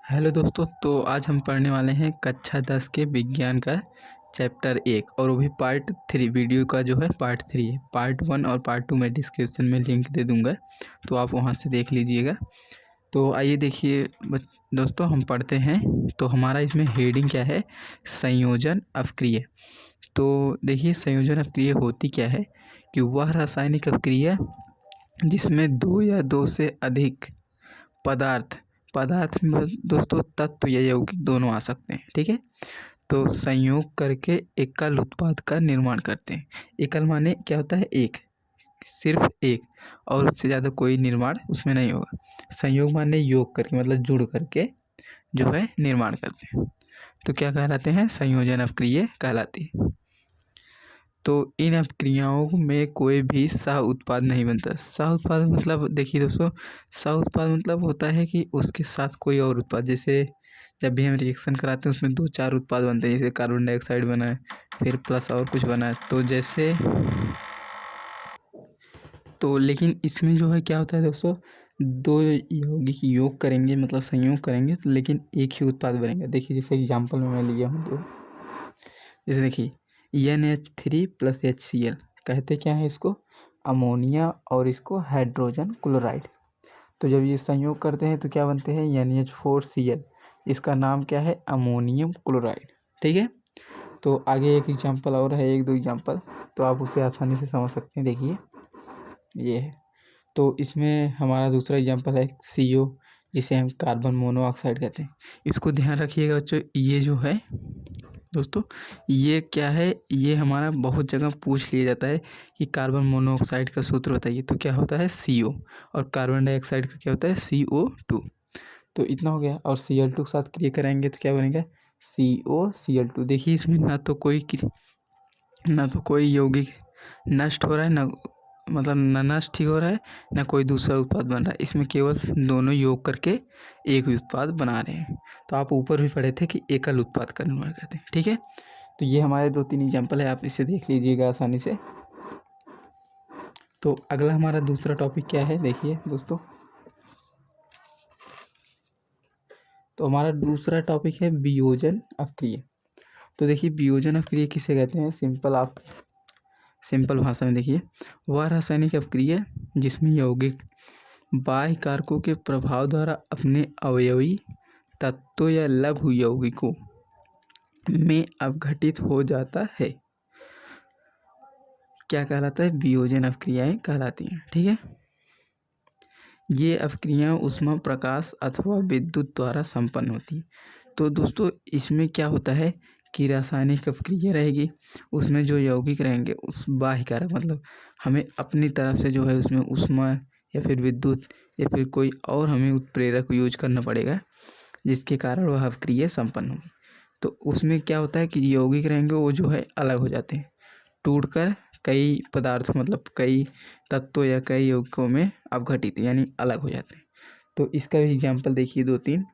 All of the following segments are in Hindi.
हेलो दोस्तों, तो आज हम पढ़ने वाले हैं कक्षा 10 के विज्ञान का चैप्टर 1 और वो भी पार्ट 3। वीडियो का जो है पार्ट 3 है। पार्ट 1 और पार्ट 2 मैं डिस्क्रिप्शन में लिंक दे दूंगा, तो आप वहां से देख लीजिएगा। तो आइए देखिए दोस्तों, हम पढ़ते हैं। तो हमारा इसमें हेडिंग क्या है? संयोजन अपक्रिया। तो देखिए, संयोजन अपक्रिया होती क्या है कि वह रासायनिक अपक्रिया जिसमें दो या दो से अधिक पदार्थ पदार्थ में दोस्तों तत्व या यौगिक दोनों आ सकते हैं। ठीक है, तो संयोग करके एकल उत्पाद का निर्माण करते हैं। एकल माने क्या होता है? एक, सिर्फ एक, और उससे ज़्यादा कोई निर्माण उसमें नहीं होगा। संयोग माने योग करके, मतलब जुड़ करके जो है निर्माण करते हैं। तो क्या कहलाते हैं? संयोजन अपक्रिया कहलाती है। तो इन अपक्रियाओं में कोई भी सह उत्पाद नहीं बनता। सह उत्पाद मतलब देखिए दोस्तों, सह उत्पाद मतलब होता है कि उसके साथ कोई और उत्पाद, जैसे जब भी हम रिएक्शन कराते हैं उसमें 2-4 उत्पाद बनते हैं। जैसे कार्बन डाइऑक्साइड बना है, फिर प्लस और कुछ बना है, तो जैसे तो लेकिन इसमें जो है क्या होता है दोस्तों, दो यौगिक योग करेंगे मतलब संयोग करेंगे, तो लेकिन एक ही उत्पाद बनेगा। देखिए जैसे एग्जाम्पल में मैं लिया हूँ, तो जैसे देखिए NH3+HCl, कहते क्या है इसको? अमोनिया, और इसको हाइड्रोजन क्लोराइड। तो जब ये संयोग करते हैं तो क्या बनते हैं? NH4Cl। इसका नाम क्या है? Ammonium chloride. ठीक है, तो आगे एक एग्जांपल और है, एक दो एग्जांपल, तो आप उसे आसानी से समझ सकते हैं। देखिए ये है, तो इसमें हमारा दूसरा एग्जांपल है CO, जिसे हम कार्बन मोनोऑक्साइड कहते हैं। इसको ध्यान रखिएगा बच्चों, ये जो है दोस्तों, ये क्या है? ये हमारा बहुत जगह पूछ लिया जाता है कि कार्बन मोनोऑक्साइड का सूत्र बताइए, तो क्या होता है? CO। और कार्बन डाइऑक्साइड का क्या होता है? CO2। तो इतना हो गया। और Cl2 के साथ क्रिया कराएंगे तो क्या बनेगा? COCl2। देखिए इसमें ना तो कोई यौगिक नष्ट हो रहा है, ना मतलब न नष्ट ठीक हो रहा है, ना कोई दूसरा उत्पाद बन रहा है। इसमें केवल दोनों योग करके एक ही उत्पाद बना रहे हैं। तो आप ऊपर भी पढ़े थे कि एकल उत्पाद का निर्माण करते हैं। ठीक है, तो ये हमारे 2-3 एग्जाम्पल है, आप इसे देख लीजिएगा आसानी से। तो अगला हमारा दूसरा टॉपिक क्या है? देखिए दोस्तों, तो हमारा दूसरा टॉपिक है वियोजन अपक्रिया। तो देखिए, वियोजन अपक्रिया किसे कहते हैं? सिंपल भाषा में देखिए, वह रासायनिक अपक्रिया जिसमें यौगिक बाह्य कारकों के प्रभाव द्वारा अपने अवयवी तत्वों या लघु यौगिकों में अपघटित हो जाता है, क्या कहलाता है? वियोजन अपक्रियाएं कहलाती हैं। ठीक है, ये अपक्रियाएं उष्मा, प्रकाश अथवा विद्युत द्वारा संपन्न होती हैं। तो दोस्तों इसमें क्या होता है कि रासायनिक अपक्रिया रहेगी, उसमें जो यौगिक रहेंगे उस बाह्य कारक, मतलब हमें अपनी तरफ से जो है उसमें उष्मा या फिर विद्युत या फिर कोई और हमें उत्प्रेरक यूज करना पड़ेगा, जिसके कारण वह अपक्रिया संपन्न होगी। तो उसमें क्या होता है कि यौगिक रहेंगे वो जो है अलग हो जाते हैं, टूटकर कई पदार्थ मतलब कई तत्वों या कई यौगिकों में अपघटित यानी अलग हो जाते हैं। तो इसका भी एग्जाम्पल देखिए 2-3,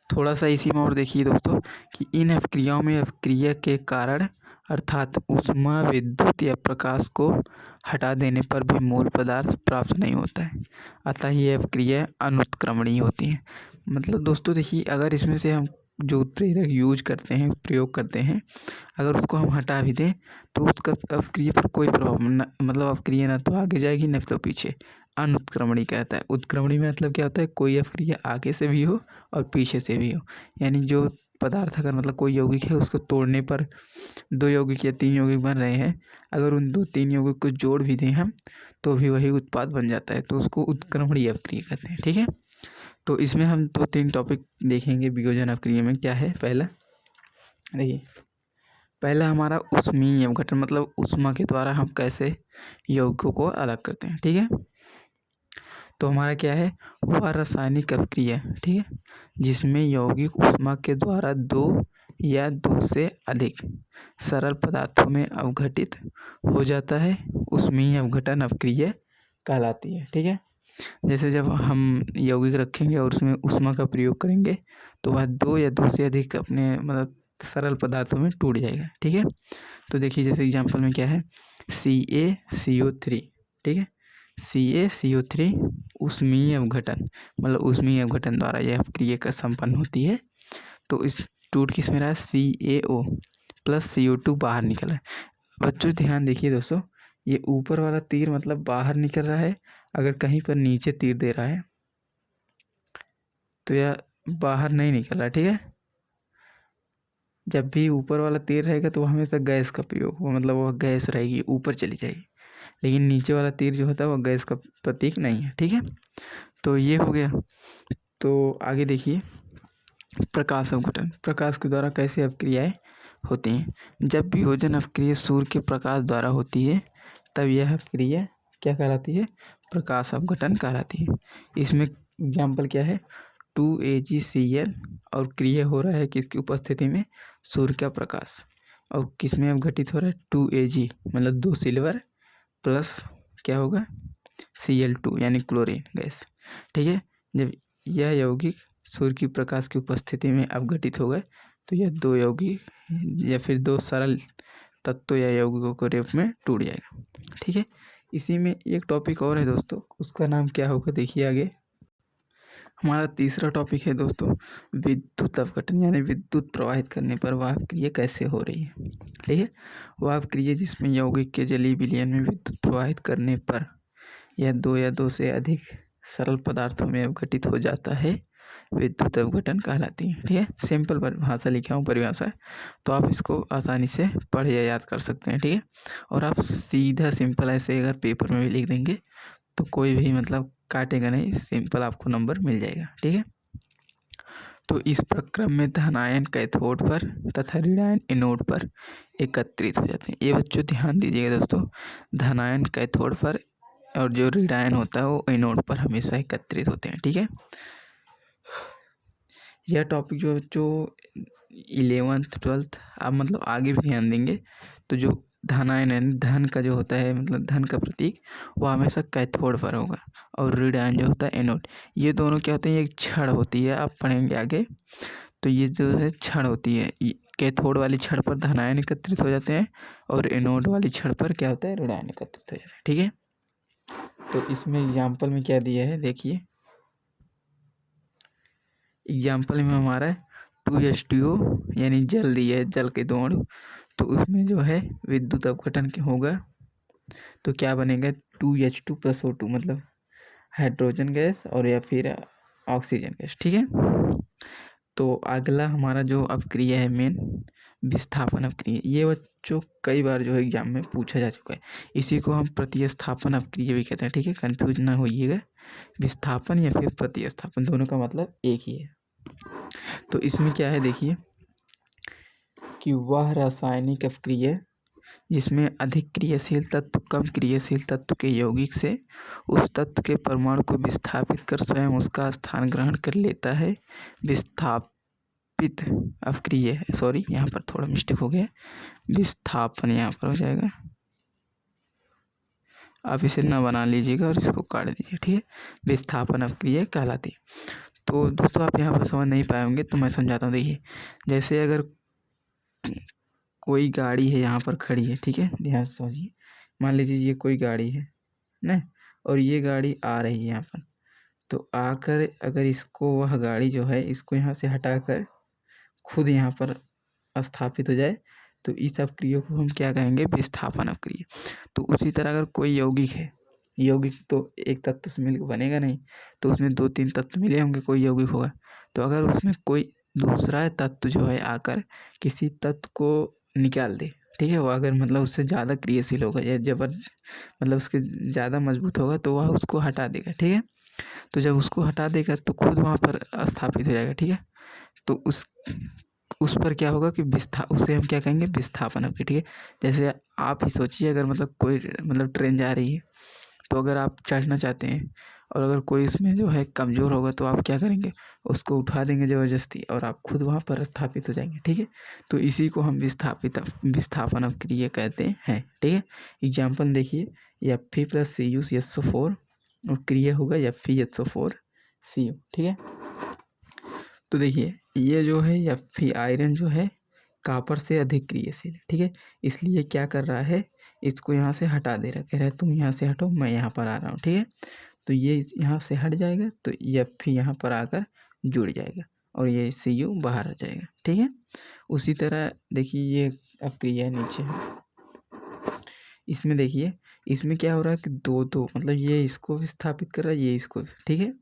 थोड़ा सा इसी में और देखिए दोस्तों कि इन अपक्रियाओं में अपक्रिया के कारण अर्थात ऊष्मा, विद्युत या प्रकाश को हटा देने पर भी मूल पदार्थ प्राप्त नहीं होता है, अतः ये अपक्रिया अनुत्क्रमणीय होती हैं। मतलब दोस्तों देखिए, अगर इसमें से हम जो उत्प्रेरक यूज करते हैं, प्रयोग करते हैं, अगर उसको हम हटा भी दें तो उसका अपक्रिया पर कोई प्रभाव न, मतलब अपक्रिया ना तो आगे जाएगी न तो पीछे। अनुत्क्रमणीय कहता है। उत्क्रमणीय में मतलब क्या होता है? कोई अपक्रिया आगे से भी हो और पीछे से भी हो, यानी जो पदार्थ अगर मतलब कोई यौगिक है उसको तोड़ने पर 2 यौगिक या 3 यौगिक बन रहे हैं, अगर उन 2-3 यौगिक को जोड़ भी दें हम तो भी वही उत्पाद बन जाता है, तो उसको उत्क्रमणीय अपक्रिया कहते हैं। ठीक है, तो इसमें हम 2-3 टॉपिक देखेंगे वियोजन अपक्रिया में। क्या है? पहला देखिए, पहला हमारा ऊष्मीय अपघटन, मतलब ऊष्मा के द्वारा हम कैसे यौगिकों को अलग करते हैं। ठीक है, तो हमारा क्या है? वह रासायनिक अपक्रिया, ठीक है, जिसमें यौगिक ऊष्मा के द्वारा 2 या 2 से अधिक सरल पदार्थों में अपघटित हो जाता है, ऊष्मीय अपघटन अपक्रिया कहलाती है। ठीक है, जैसे जब हम यौगिक रखेंगे और उसमें ऊष्मा का प्रयोग करेंगे तो वह 2 या 2 से अधिक अपने मतलब सरल पदार्थों में टूट जाएगा। ठीक है, तो देखिए जैसे एग्जांपल में क्या है? CaCO3, ठीक है, CaCO3 ऊष्मीय अवघटन, मतलब ऊष्मीय अवघटन द्वारा यह क्रिया का संपन्न होती है। तो इस टूट किस में रहा है, CaO प्लस CO2 बाहर निकल रहा है। बच्चों ध्यान देखिए दोस्तों, ये ऊपर वाला तीर मतलब बाहर निकल रहा है, अगर कहीं पर नीचे तीर दे रहा है तो यह बाहर नहीं निकल रहा, ठीक है। जब भी ऊपर वाला तीर रहेगा तो हमेशा गैस का प्रयोग होगा, मतलब वह गैस रहेगी, ऊपर चली जाएगी। लेकिन नीचे वाला तीर जो होता है वह गैस का प्रतीक नहीं है, ठीक है। तो ये हो गया। तो आगे देखिए, प्रकाश अवघटन। प्रकाश के द्वारा कैसे अपक्रियाएं होती हैं। जब वियोजन अपक्रिया सूर्य के प्रकाश द्वारा होती है तब यह क्रिया क्या कहलाती है, प्रकाश अपघटन कहलाती है। इसमें एग्जाम्पल क्या है, 2AgCl और क्रिया हो रहा है किसकी उपस्थिति में, सूर्य का प्रकाश। और किस में अपघटित हो रहा है, 2Ag मतलब 2 सिल्वर प्लस क्या होगा, Cl2 यानी क्लोरीन गैस, ठीक है। जब यह यौगिक सूर्य की प्रकाश की उपस्थिति में अपघटित हो गए तो यह 2 यौगिक या फिर 2 सरल तत्व या यौगिकों के रूप में टूट जाएगा, ठीक है। इसी में एक टॉपिक और है दोस्तों, उसका नाम क्या होगा देखिए आगे। हमारा तीसरा टॉपिक है दोस्तों, विद्युत अपघटन, यानी विद्युत प्रवाहित करने पर वाष्प क्रिया कैसे हो रही है, ठीक है। वाष्प क्रिया जिसमें यौगिक के जलीय विलयन में विद्युत प्रवाहित करने पर यह 2 या 2 से अधिक सरल पदार्थों में अपघटित हो जाता है, विद्युत अपघटन कहलाती है, ठीक है। सिंपल भाषा लिखा हूँ, परिभाषा है, तो आप इसको आसानी से पढ़ या याद कर सकते हैं, ठीक है। और आप सीधा सिंपल ऐसे अगर पेपर में भी लिख देंगे तो कोई भी मतलब काटेगा नहीं, सिंपल आपको नंबर मिल जाएगा, ठीक है। तो इस प्रक्रम में धनायन कैथोड पर तथा ऋणायन एनोड पर एकत्रित हो जाते हैं। ये बच्चों ध्यान दीजिएगा दोस्तों, धनायन कैथोड पर और जो ऋणायन होता है वो एनोड पर हमेशा एकत्रित होते हैं, ठीक है। यह टॉपिक जो 11th 12th आप मतलब आगे भी ध्यान देंगे तो जो धनायन है, धन का जो होता है मतलब धन का प्रतीक, वो हमेशा कैथोड पर होगा और ऋण आयन जो होता है एनोड। ये दोनों क्या होते हैं, एक छड़ होती है, आप पढ़ेंगे आगे। तो ये जो है छड़ होती है, कैथोड वाली छड़ पर धनायन एकत्रित हो जाते हैं और एनोड वाली छड़ पर क्या होता है, ऋण आयन एकत्रित हो जाते हैं, ठीक है। तो इसमें एग्जाम्पल में क्या दिया है देखिए, एग्जाम्पल में हमारा 2H2O यानी जल दिया है, जल के 2 अणु, तो उसमें जो है विद्युत अपघटन होगा तो क्या बनेगा, 2H2 + O2 मतलब हाइड्रोजन गैस और या फिर ऑक्सीजन गैस, ठीक है। तो अगला हमारा जो अपक्रिया है मेन, विस्थापन अपक्रिया। ये बच्चों कई बार जो है एग्जाम में पूछा जा चुका है, इसी को हम प्रतिस्थापन अपक्रिया भी कहते हैं, ठीक है, कंफ्यूज ना होइएगा। विस्थापन या फिर प्रतिस्थापन दोनों का मतलब एक ही है। तो इसमें क्या है देखिए कि वह रासायनिक अपक्रिया जिसमें अधिक क्रियाशील तत्व कम क्रियाशील तत्व के यौगिक से उस तत्व के परमाणु को विस्थापित कर स्वयं उसका स्थान ग्रहण कर लेता है, विस्थापित अपक्रिया है। सॉरी, यहाँ पर थोड़ा मिस्टेक हो गया, विस्थापन यहाँ पर हो जाएगा, आप इसे ना बना लीजिएगा और इसको काट दीजिए, ठीक है। विस्थापन अपक्रिया कहलाती है। तो दोस्तों आप यहाँ पर समझ नहीं पाए होंगे तो मैं समझाता हूँ। देखिए, जैसे अगर कोई गाड़ी है यहाँ पर खड़ी है, ठीक है, ध्यान से समझिए। मान लीजिए ये कोई गाड़ी है ना, और ये गाड़ी आ रही है यहाँ पर, तो आकर अगर इसको वह गाड़ी जो है इसको यहाँ से हटाकर खुद यहाँ पर स्थापित हो जाए तो इस अपक्रिया को हम क्या कहेंगे, विस्थापन अपक्रिया। तो उसी तरह अगर कोई यौगिक है, यौगिक तो एक तत्व से मिलकर बनेगा नहीं, तो उसमें 2-3 तत्व मिले होंगे, कोई यौगिक होगा। तो अगर उसमें कोई दूसरा तत्व जो है आकर किसी तत्व को निकाल दे, ठीक है, वो अगर मतलब उससे ज़्यादा क्रियाशील होगा या मतलब उसके ज़्यादा मजबूत होगा तो वह उसको हटा देगा, ठीक है। तो जब उसको हटा देगा तो खुद वहाँ पर स्थापित हो जाएगा, ठीक है। तो उस पर क्या होगा कि उसे हम क्या कहेंगे, विस्थापन अपक्रिया, ठीक है। जैसे आप ही सोचिए, अगर मतलब कोई मतलब ट्रेन जा रही है, तो अगर आप चढ़ना चाहते हैं और अगर कोई इसमें जो है कमज़ोर होगा तो आप क्या करेंगे, उसको उठा देंगे ज़बरदस्ती और आप खुद वहाँ पर स्थापित हो जाएंगे, ठीक है। तो इसी को हम विस्थापन अपक्रिया कहते हैं, ठीक है। एग्जाम्पल देखिए, Fe + CuSO4 और क्रिया होगा FeSO4Cu, ठीक है। तो देखिए ये जो है Fe आयरन जो है कॉपर से अधिक क्रियाशील है, ठीक है। इसलिए क्या कर रहा है, इसको यहाँ से हटा दे रहा है, कह रहा है तुम यहाँ से हटो, मैं यहाँ पर आ रहा हूँ, ठीक है। तो ये यहाँ से हट जाएगा तो Fe यहाँ पर आकर जुड़ जाएगा और ये Cu बाहर आ जाएगा, ठीक है। उसी तरह देखिए ये अपक्रिया नीचे है, इसमें देखिए इसमें क्या हो रहा है कि दो दो मतलब ये इसको विस्थापित कर रहा है, ये इसको, ठीक है।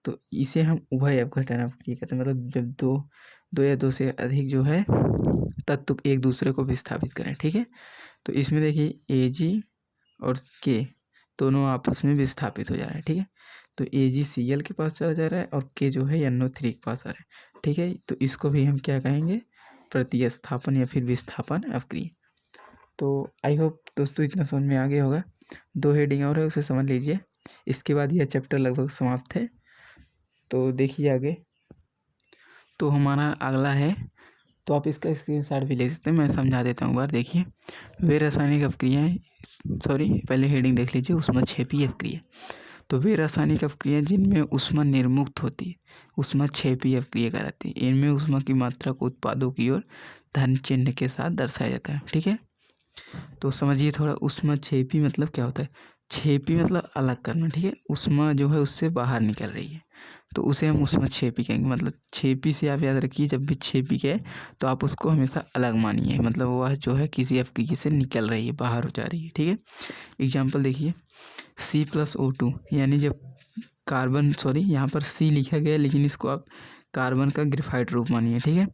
तो इसे हम उभय अपघटन अपक्रिया कहते हैं, मतलब जब दो दो या दो से अधिक जो है तत्व एक दूसरे को विस्थापित करें, ठीक है। तो इसमें देखिए Ag और K दोनों आपस में विस्थापित हो जा रहा है, ठीक है। तो AgCl के पास चला जा रहा है और K जो है NO3 के पास आ रहा है, ठीक है। तो इसको भी हम क्या कहेंगे, प्रतिस्थापन या फिर विस्थापन अपक्रिया। तो आई होप दोस्तों इतना समझ में आ गया होगा। 2 हेडिंग और है, उसे समझ लीजिए, इसके बाद यह चैप्टर लगभग समाप्त है। तो देखिए आगे, तो हमारा अगला है, तो आप इसका स्क्रीनशॉट भी ले सकते हैं, मैं समझा देता हूँ एक बार। देखिए वे रासायनिक अपक्रियाएँ, सॉरी पहले हेडिंग देख लीजिए, ऊष्माक्षेपी अपक्रिया। तो वे रासायनिक अपक्रिया जिनमें ऊष्मा निर्मुक्त होती है ऊष्माक्षेपी अपक्रिया कहलाती है। इनमें ऊष्मा की मात्रा को उत्पादों की ओर धन चिन्ह के साथ दर्शाया जाता है, ठीक है। तो समझिए थोड़ा, ऊष्माक्षेपी मतलब क्या होता है, छेपी मतलब अलग करना, ठीक है। ऊष्मा जो है उससे बाहर निकल रही है तो उसे हम ऊष्माक्षेपी कहेंगे। मतलब छेपी से आप याद रखिए, जब भी छेपी कहे तो आप उसको हमेशा अलग मानिए, मतलब वह जो है किसी अपक्रिया से निकल रही है, बाहर हो जा रही है, ठीक है। एग्जाम्पल देखिए, C+O2 यानी जब कार्बन, सॉरी यहाँ पर C लिखा गया है लेकिन इसको आप कार्बन का ग्रेफाइट रूप मानिए, ठीक है।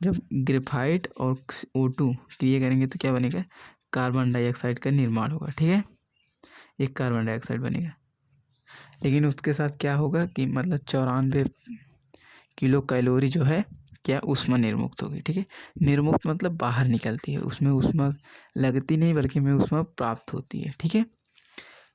जब ग्रेफाइट और O2 क्रिया करेंगे तो क्या बनेगा, कार्बन डाइऑक्साइड का निर्माण होगा, ठीक है। एक कार्बन डाइऑक्साइड बनेगा, लेकिन उसके साथ क्या होगा कि मतलब 94 किलो कैलोरी जो है क्या ऊष्मा निर्मुक्त होगी, ठीक है। निर्मुक्त मतलब बाहर निकलती है, उसमें ऊष्मा लगती नहीं बल्कि में ऊष्मा प्राप्त होती है, ठीक है।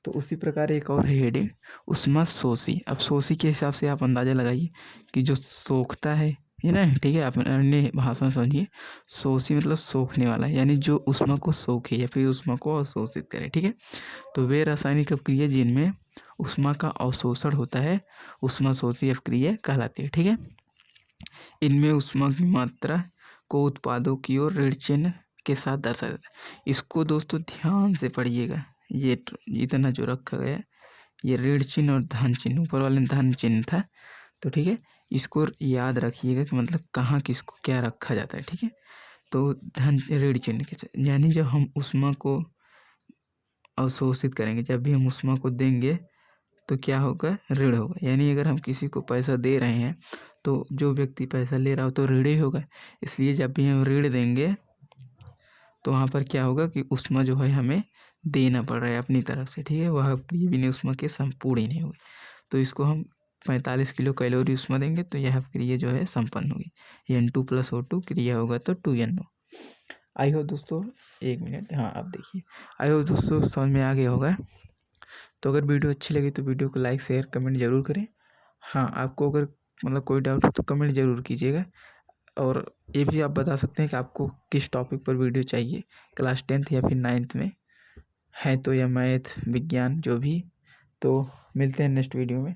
तो उसी प्रकार एक और है हेडिंग, ऊष्मा शोषी। अब शोषी के हिसाब से आप अंदाज़ा लगाइए कि जो सोखता है ये ना, ठीक है। आप अन्य भाषा में समझिए, शोषी मतलब सोखने वाला, यानी जो ऊष्मा को सोखे या फिर ऊष्मा को अवशोषित करे, ठीक है। तो वे रासायनिक अपक्रिया जिनमें ऊष्मा का अवशोषण होता है ऊष्मा शोषी अपक्रिया कहलाती है, ठीक है। इनमें ऊष्मा की मात्रा को उत्पादों की ओर ऋण चिन्ह के साथ दर्शाया जाता है। इसको दोस्तों ध्यान से पढ़िएगा, ये इतना जो रखा गया है, ये ऋण चिन्ह और धन चिन्ह, ऊपर वाले में धन चिन्ह था, तो ठीक है। इसको याद रखिएगा कि मतलब कहाँ किसको क्या रखा जाता है, ठीक है। तो धन ऋण चिन्ह के साथ, यानी जब हम ऊष्मा को अवशोषित करेंगे, जब भी हम ऊष्मा को देंगे तो क्या होगा, ऋण होगा। यानी अगर हम किसी को पैसा दे रहे हैं तो जो व्यक्ति पैसा ले रहा हो तो ऋण ही होगा। इसलिए जब भी हम ऋण देंगे तो वहाँ पर क्या होगा कि ऊष्मा जो है हमें देना पड़ रहा है अपनी तरफ से, ठीक है। वह अपक्रिया बिना ऊष्मा के संपूर्ण ही नहीं होगी। तो इसको हम 45 किलो कैलोरी ऊष्मा देंगे तो यह अपक्रिया जो है संपन्न होगी। N2+O2 क्रिया होगा तो 2NO। आई हो दोस्तों, एक मिनट, हाँ आप देखिए, आई हो दोस्तों समझ में आ गया होगा। तो अगर वीडियो अच्छी लगी तो वीडियो को लाइक शेयर कमेंट ज़रूर करें। हाँ, आपको अगर मतलब कोई डाउट हो तो कमेंट ज़रूर कीजिएगा। और ये भी आप बता सकते हैं कि आपको किस टॉपिक पर वीडियो चाहिए, क्लास 10th या फिर 9th में है तो, या मैथ विज्ञान जो भी। तो मिलते हैं नेक्स्ट वीडियो में।